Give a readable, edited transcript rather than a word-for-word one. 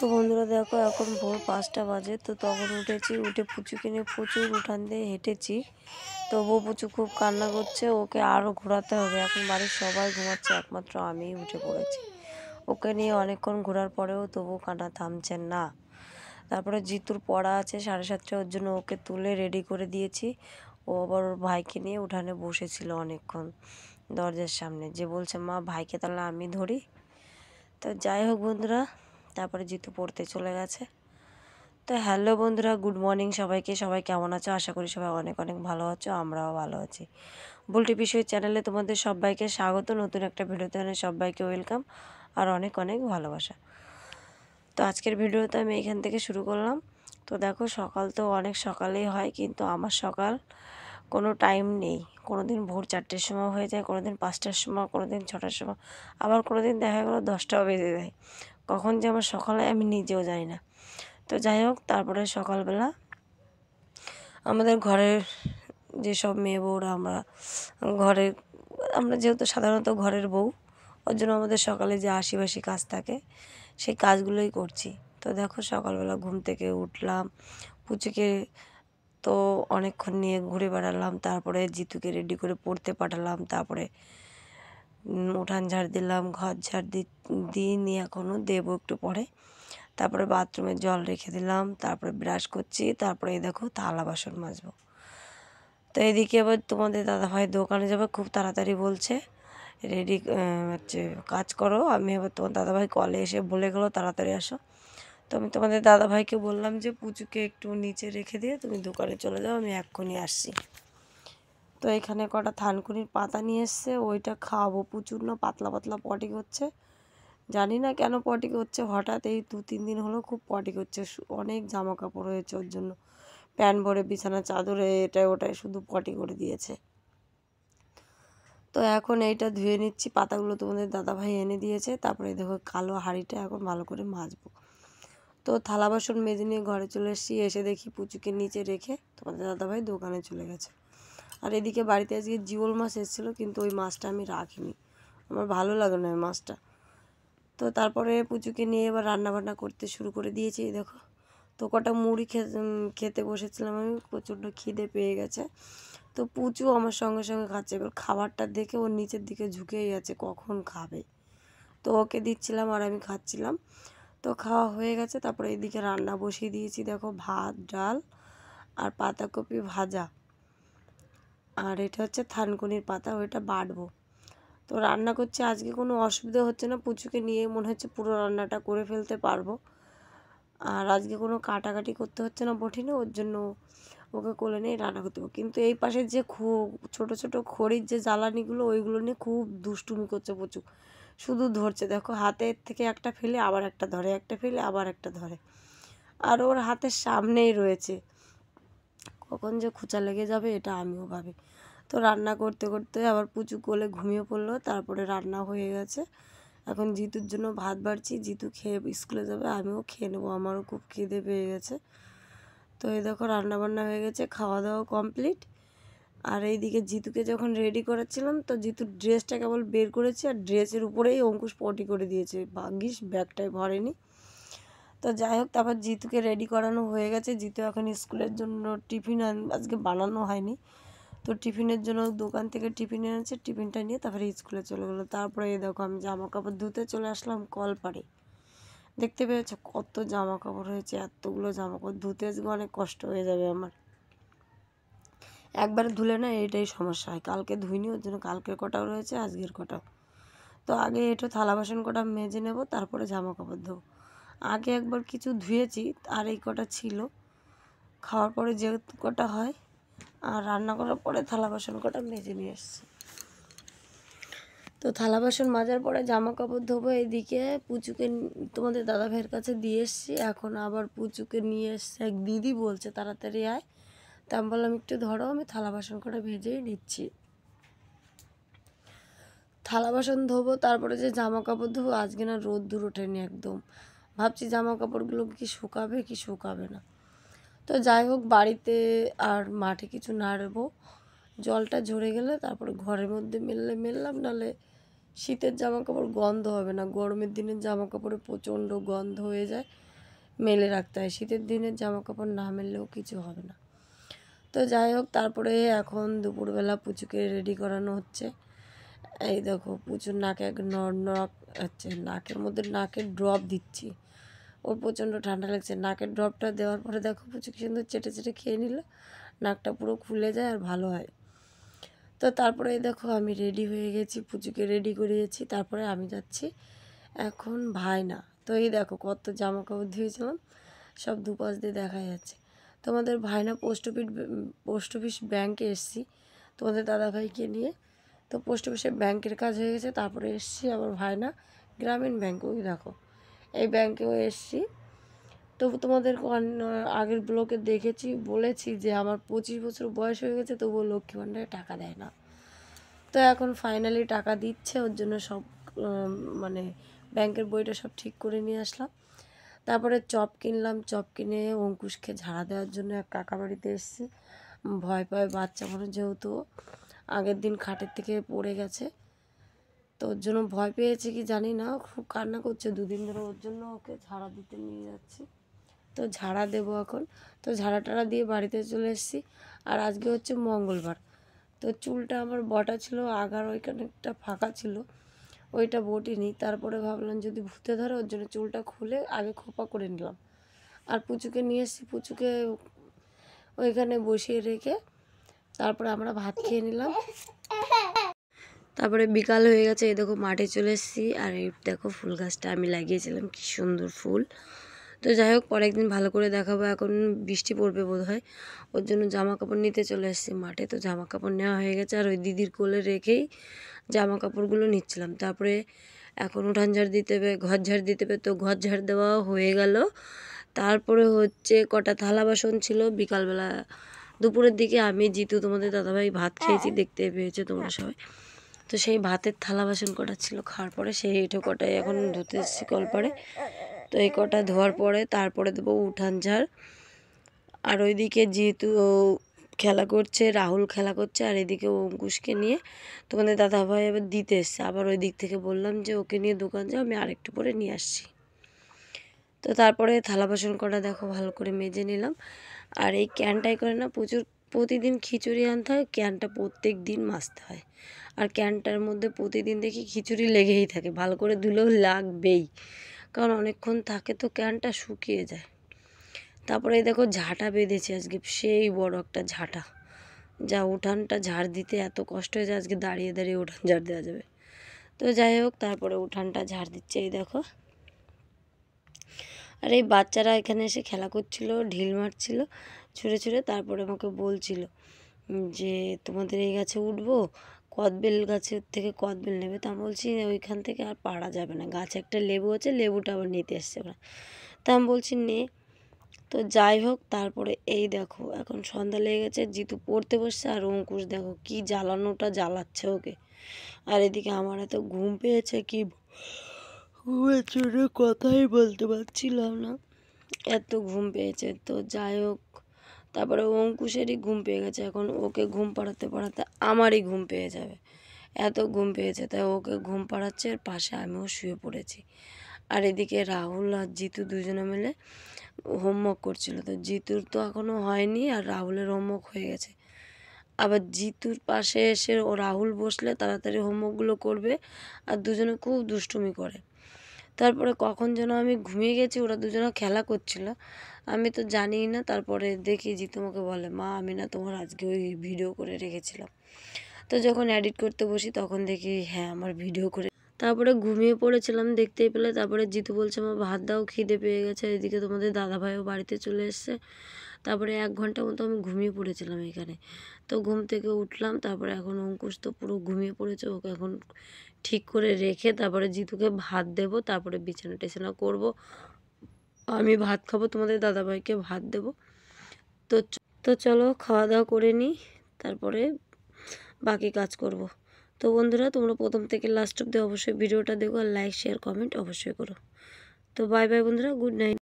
তো বন্ধুরা দেখো এখন ভোর 5টা বাজে। তো তখন উঠেছি, উঠে পুচুকে নিয়ে প্রচুর উঠান দিয়ে হেঁটেছি। তবুও পুচু খুব কান্না করছে, ওকে আরও ঘোরাতে হবে। এখন বাড়ির সবাই ঘুমাচ্ছে, একমাত্র আমিই উঠে পড়েছি। ওকে নিয়ে অনেকক্ষণ ঘোরার পরেও তবুও কান্না থামছে না। তারপরে জিতুর পড়া আছে 7:30, ওর জন্য ওকে তুলে রেডি করে দিয়েছি। ও আবার ওর ভাইকে নিয়ে উঠানে বসেছিল অনেকক্ষণ দরজার সামনে, যে বলছে মা ভাইকে তাহলে আমি ধরি। তো যাই হোক বন্ধুরা, তারপরে জিতু পড়তে চলে গেছে। তো হ্যালো বন্ধুরা, গুড মর্নিং সবাইকে। সবাই কেমন আছো? আশা করি সবাই অনেক অনেক ভালো আছো, আমরাও ভালো আছি। বুলটি বিষয় চ্যানেলে তোমাদের সবাইকে স্বাগত। নতুন একটা ভিডিওতে সবাইকে ওয়েলকাম আর অনেক অনেক ভালোবাসা। তো আজকের ভিডিওতে আমি এখান থেকে শুরু করলাম। তো দেখো, সকাল তো অনেক সকালেই হয়, কিন্তু আমার সকাল কোনো টাইম নেই। কোনো দিন ভোর 4টের সময় হয়ে যায়, কোনো দিন 5টার সময়, কোনো দিন 6টার সময়, আবার কোনো দিন দেখা গেলো 10টাও বেজে যায়। কখন যে আমার সকালে আমি নিজেও জানি না। তো যাই হোক, তারপরে সকালবেলা আমাদের ঘরের যেসব মেয়ে বউরা আমরা যেহেতু সাধারণত ঘরের বউ, ওর জন্য আমাদের সকালে যে আশিবাসি কাজ থাকে সেই কাজগুলোই করছি। তো দেখো, সকালবেলা ঘুম থেকে উঠলাম, পুচুকে তো অনেকক্ষণ নিয়ে ঘুরে বেড়ালাম, তারপরে জিতুকে রেডি করে পড়তে পাঠালাম, তারপরে উঠান ঝাড় দিলাম, ঘর ঝাড় দিইনি, এখনও দেবো একটু পরে। তারপরে বাথরুমে জল রেখে দিলাম, তারপরে ব্রাশ করছি, তারপরে এই দেখো থালা বাসন মাজবো। তো এদিকে আবার তোমাদের দাদাভাই দোকানে যাবে, খুব তাড়াতাড়ি বলছে রেডি কাজ করো। আমি আবার তোমার দাদাভাই কলে এসে বলে গেলো তাড়াতাড়ি আসো। তো আমি তোমাদের দাদাভাইকে বললাম যে পুচুকে একটু নিচে রেখে দিয়ে তুমি দোকানে চলে যাও, আমি এক্ষুনি আসছি। তো এখানে কটা থানকুনির পাতা নিয়ে এসছে, ওইটা খাওয়াবো। প্রচুর না পাতলা পাতলা পটি করছে, জানি না কেন পটি করছে হঠাৎ। এই 2-3 দিন হলো খুব পটি করছে, অনেক জামা কাপড় হয়েছে ওর জন্য, প্যান্ট ভরে বিছানা চাদরে এটাই ওটাই শুধু পটি করে দিয়েছে। তো এখন এইটা ধুয়ে নিচ্ছি, পাতাগুলো তোমাদের দাদাভাই এনে দিয়েছে। তারপরে দেখো কালো হাঁড়িটা এখন ভালো করে মাজবো। তো থালা বাসন মেজে নিয়ে ঘরে চলে এসেছি, এসে দেখি পুচুকে নিচে রেখে তোমাদের দাদাভাই দোকানে চলে গেছে। আর এদিকে বাড়িতে আজকে জিওল মাছ এসেছিলো, কিন্তু ওই মাছটা আমি রাখিনি, আমার ভালো লাগে না ওই মাছটা। তো তারপরে পুচুকে নিয়ে এবার রান্নাবান্না করতে শুরু করে দিয়েছি। দেখো, তো কটা মুড়ি খেতে বসেছিলাম আমি, প্রচণ্ড খিদে পেয়ে গেছে। তো পুচু আমার সঙ্গে সঙ্গে খাচ্ছে, এবার খাবারটা দেখে ওর নিচের দিকে ঝুঁকেই আছে কখন খাবে। তো ওকে দিচ্ছিলাম আর আমি খাচ্ছিলাম। তো খাওয়া হয়ে গেছে, তারপরে এদিকে রান্না বসিয়ে দিয়েছি। দেখো, ভাত, ডাল আর পাতাকপি ভাজা, আর এটা হচ্ছে থানকুনির পাতা, ওইটা বাটবো। তো রান্না করছি, আজকে কোনো অসুবিধা হচ্ছে না, পুচুকে নিয়ে মনে হচ্ছে পুরো রান্নাটা করে ফেলতে পারবো। আর আজকে কোনো কাটাকাটি করতে হচ্ছে না বঠিনে, ওর জন্য ওকে কোলে নিয়ে রান্না করতে হবে। কিন্তু এই পাশের যে ছোটো ছোটো খড়ির যে জ্বালানিগুলো, ওইগুলো নিয়ে খুব দুষ্টুমি করছে প্রচুর, শুধু ধরছে। দেখো, হাতের থেকে একটা ফেলে আবার একটা ধরে, একটা ফেলে আবার একটা ধরে, আর ওর হাতের সামনেই রয়েছে, কখন যে খোঁচা লেগে যাবে এটা আমিও ভাবি। তো রান্না করতে করতে আবার পুচু কোলে ঘুমিয়ে পড়লো, তারপরে রান্না হয়ে গেছে। এখন জিতুর জন্য ভাত বাড়ছি, জিতু খেয়ে স্কুলে যাবে, আমিও খেয়ে নেবো, আমারও খুব খিদে পেয়ে গেছে। তো এই দেখো রান্নাবান্না হয়ে গেছে, খাওয়া দাওয়া কমপ্লিট। আর এইদিকে জিতুকে যখন রেডি করাচ্ছিলাম, তো জিতুর ড্রেসটা কেবল বের করেছি, আর ড্রেসের উপরেই অঙ্কুশ পটি করে দিয়েছে, ভাগ্যিস ব্যাগটায় ভরেনি। তো যাই হোক, তারপর জিতুকে রেডি করানো হয়ে গেছে। জিতু এখন স্কুলের জন্য টিফিন আজকে বানানো হয়নি, তো টিফিনের জন্য দোকান থেকে টিফিন এনেছে, টিফিনটা নিয়ে তারপরে স্কুলে চলে গেলো। তারপরে এই দেখো, আমি জামা কাপড় ধুতে চলে আসলাম কলপাড়ে। দেখতে পেয়েছো কত জামা কাপড় হয়েছে, এতগুলো জামা কাপড় ধুতে আজকে অনেক কষ্ট হয়ে যাবে আমার, একবারে ধুলে না এইটাই সমস্যা হয়। কালকে ধুইনি, ওর জন্য কালকের কটাও রয়েছে, আজকের কটাও। তো আগে একটু থালা বাসন কটা মেজে নেব, তারপরে জামা কাপড় ধোবো। আগে একবার কিছু ধুয়েছি, আর এই কটা ছিল, খাওয়ার পরে যে কটা হয়, আর রান্না করার পরে থালা বাসন কটা মেজে নিয়ে এসছি। তো থালা বাসন মাজার পরে জামা কাপড় ধোবো। এদিকে পুচুকে তোমাদের দাদা ভাইয়ের কাছে দিয়ে এসছি, এখন আবার পুচুকে নিয়ে এসছে এক দিদি, বলছে তাড়াতাড়ি আয়। তা আমি বললাম একটু ধরো, আমি থালা বাসন কটা ভেজেই নিচ্ছি। থালা বাসন ধোবো, তারপরে যে জামা কাপড় ধোবো। আজকে না রোদ্দুর ওঠেনি একদম, ভাবছি জামা কাপড়গুলো কি শুকাবে কি শুকাবে না। তো যাই হোক, বাড়িতে আর মাঠে কিছু নাড়বো, জলটা ঝরে গেলে তারপরে ঘরের মধ্যে মেললাম, নাহলে শীতের জামা কাপড় গন্ধ হবে না, গরমের দিনের জামা কাপড়ে প্রচণ্ড গন্ধ হয়ে যায়, মেলে রাখতে হয়। শীতের দিনের জামা কাপড় না মেললেও কিছু হবে না। তো যাই হোক, তারপরে এখন দুপুরবেলা পুচুকে রেডি করানো হচ্ছে। এই দেখো পুচুর নাকে এক নক হচ্ছে, নাকের ড্রপ দিচ্ছি। ওর প্রচণ্ড ঠান্ডা লাগছে। নাকের ড্রপটা দেওয়ার পরে দেখো পুচু কি সুন্দর চেটে চেটে খেয়ে নিল, নাকটা পুরো খুলে যায় আর ভালো হয়। তো তারপরে এই দেখো আমি রেডি হয়ে গেছি, পুচুকে রেডি করিয়েছি। তারপরে আমি যাচ্ছি এখন ভাইনা। তো এই দেখো কত জামা কাপড় ধুয়েছিলাম, সব দুপাশ দিয়ে দেখা যাচ্ছে। তোমাদের ভাইনা পোস্ট অফিস ব্যাংকে এসেছি তোমাদের দাদাভাইকে নিয়ে। তো পোস্ট অফিসে ব্যাংকের কাজ হয়ে গেছে, তারপরে এসেছি আবার ভাইনা গ্রামীণ ব্যাংকে। ওই দেখো এই ব্যাংকেও এসেছি। তো তোমাদের আগের ব্লগে বলেছি যে আমার 25 বছর বয়স হয়ে গেছে, তবুও লক্ষ্মী ভাণ্ডারে টাকা দেয় না। তো এখন ফাইনালি টাকা দিচ্ছে, ওর জন্য সব মানে ব্যাংকের বইটা সব ঠিক করে নিয়ে আসলাম। তারপরে চপ কিনলাম, চপ কিনে অঙ্কুশকে ঝাড়া দেওয়ার জন্য এক কাকা বাড়িতে এসেছি। ভয় পায় বাচ্চা মানুষ, যেহেতু আগের দিন খাটের থেকে পড়ে গেছে, তো ওর জন্য ভয় পেয়েছে কি জানি না, খুব কান্না করছে 2 দিন ধরে। ওর জন্য ওকে ঝাড়া দিতে নিয়ে যাচ্ছি। তো ঝাড়া দেবো এখন। তো ঝাড়া টাড়া দিয়ে বাড়িতে চলে এসেছি। আর আজকে হচ্ছে মঙ্গলবার। তো চুলটা আমার বটা ছিল, আগার ওইখানে একটা ফাঁকা ছিল, ওইটা বটিনি। তারপরে ভাবলাম যদি ভূতে ধরে, ওর জন্য চুলটা খুলে আগে খোপা করে নিলাম। আর পুচুকে নিয়ে এসেছি, পুচুকে ওইখানে বসিয়ে রেখে তারপরে আমরা ভাত খেয়ে নিলাম। তারপরে বিকাল হয়ে গেছে, এই দেখো মাঠে চলে এসেছি। আর এই দেখো ফুল গাছটা আমি লাগিয়েছিলাম, কি সুন্দর ফুল। তো যাই হোক, পরে একদিন ভালো করে দেখাবো। এখন বৃষ্টি পড়বে বোধ হয়, ওর জন্য জামা কাপড় নিতে চলে এসেছি মাঠে। তো জামা কাপড় নেওয়া হয়ে গেছে, আর ওই দিদির কোলে রেখেই জামা কাপড়গুলো নিচ্ছিলাম। তারপরে এখন উঠান ঝাড় দিতে হবে, ঘর ঝাড় দিতে হবে। তো ঘর ঝাড় দেওয়া হয়ে গেল। তারপরে হচ্ছে কটা থালা বাসন ছিল। বিকালবেলা দুপুরের দিকে আমি জিতু তোমাদের দাদাভাই ভাত খেয়েছি, দেখতে পেয়েছো তোমরা সবাই। তো সেই ভাতের থালা বাসন কটা ছিল খাওয়ার পরে, সেই এঁটো কটাই এখন ধুতে এসেছি কলপাড়ে। তো এই কটা ধোয়ার পরে তারপরে দেবো উঠান ঝাড়। আর ওইদিকে যেহেতু খেলা করছে, রাহুল খেলা করছে, আর এদিকে অঙ্কুশকে নিয়ে তোমাদের দাদাভাই আবার দিতে এসছে। আবার ওই দিক থেকে বললাম যে ওকে নিয়ে দোকান যাও, আমি আরেকটু পরে নিয়ে আসছি। তো তারপরে থালা বাসন কটা দেখো ভালো করে মেজে নিলাম। আর এই ক্যানটাই করে না প্রতিদিন খিচুড়ি আনতে হয়, ক্যানটা প্রত্যেক দিন মাজতে হয়। আর ক্যানটার মধ্যে প্রতিদিন দেখি খিচুড়ি লেগেই থাকে, ভালো করে ধুলেও লাগবেই, কারণ অনেকক্ষণ থাকে তো ক্যানটা শুকিয়ে যায়। তারপরে এই দেখো ঝাঁটা বেঁধেছি আজকে, সেই বড় একটা ঝাঁটা, যা উঠানটা ঝাড় দিতে এত কষ্ট হয়েছে, আজকে দাঁড়িয়ে দাঁড়িয়ে উঠান ঝাড় দেওয়া যাবে। তো যাই হোক, তারপরে উঠানটা ঝাড় দিচ্ছে এই দেখো। আর এই বাচ্চারা এখানে এসে খেলা করছিল, ঢিল মারছিল ছুঁড়ে ছুঁড়ে। তারপরে আমাকে বলছিল যে তোমাদের এই গাছে উঠবো, কদবেল গাছের থেকে কদবেল নেবে। তা আমি বলছি ওইখান থেকে আর পারা যাবে না, গাছে একটা লেবু আছে, লেবুটা আবার নিতে এসছে ওরা। তা আমি বলছি নে। তো যাই হোক, তারপরে এই দেখো এখন সন্ধ্যা লেগে গেছে, জিতু পড়তে বসছে, আর অঙ্কুশ দেখো কি জ্বালানোটা জ্বালাচ্ছে ওকে। আর এদিকে আমার এত ঘুম পেয়েছে, কি ঘুমের জন্য কথাই বলতে পারছিলাম না, এত ঘুম পেয়েছে। তো যাই হোক, তারপরে অঙ্কুশেরই ঘুম পেয়ে গেছে, এখন ওকে ঘুম পাড়াতে পাড়াতে আমারই ঘুম পেয়ে যাবে, এত ঘুম পেয়েছে। তাই ওকে ঘুম পাড়াচ্ছে, এর পাশে আমিও শুয়ে পড়েছি। আর এদিকে রাহুল আর জিতু দুজনে মিলে হোমওয়ার্ক করছিল। তো জিতুর তো এখনও হয়নি, আর রাহুলের হোমওয়ার্ক হয়ে গেছে। আবার জিতুর পাশে এসে ও রাহুল বসলে তাড়াতাড়ি হোমওয়ার্কগুলো করবে, আর দুজনে খুব দুষ্টুমি করে। তারপরে কখন যেন আমি ঘুমিয়ে গেছি, ওরা দুজনে খেলা করছিল, আমি তো জানিই না। তারপরে দেখি জিতু আমাকে বলে, মা আমি না তোমার আজকে ওই ভিডিও করে রেখেছিলাম। তো যখন এডিট করতে বসি তখন দেখি হ্যাঁ আমার ভিডিও করে। তারপরে ঘুমিয়ে পড়েছিলাম, দেখতেই পেলে। তারপরে জিতু বলছে মা ভাত দাও, খিদে পেয়ে গেছে। এদিকে তোমাদের দাদাভাইও বাড়িতে চলে এসছে। তারপরে 1 ঘন্টা মতো আমি ঘুমিয়ে পড়েছিলাম এখানে। তো ঘুম থেকে উঠলাম, তারপরে এখন অঙ্কুশ তো পুরো ঘুমিয়ে পড়েছে, ওকে এখন ঠিক করে রেখে তারপরে জিতুকে ভাত দেবো, তারপরে বিছানা টিছানা করবো, আমি ভাত খাবো, তোমাদের দাদাভাইকে ভাত দেবো। তো তো চলো খাওয়া দাওয়া করে নিই, তারপরে বাকি কাজ করব। তো বন্ধুরা, তোমরা প্রথম থেকে লাস্ট অব্দি অবশ্যই ভিডিওটা দেখো, আর লাইক শেয়ার কমেন্ট অবশ্যই করো। তো বাই বাই বন্ধুরা, গুড নাইট।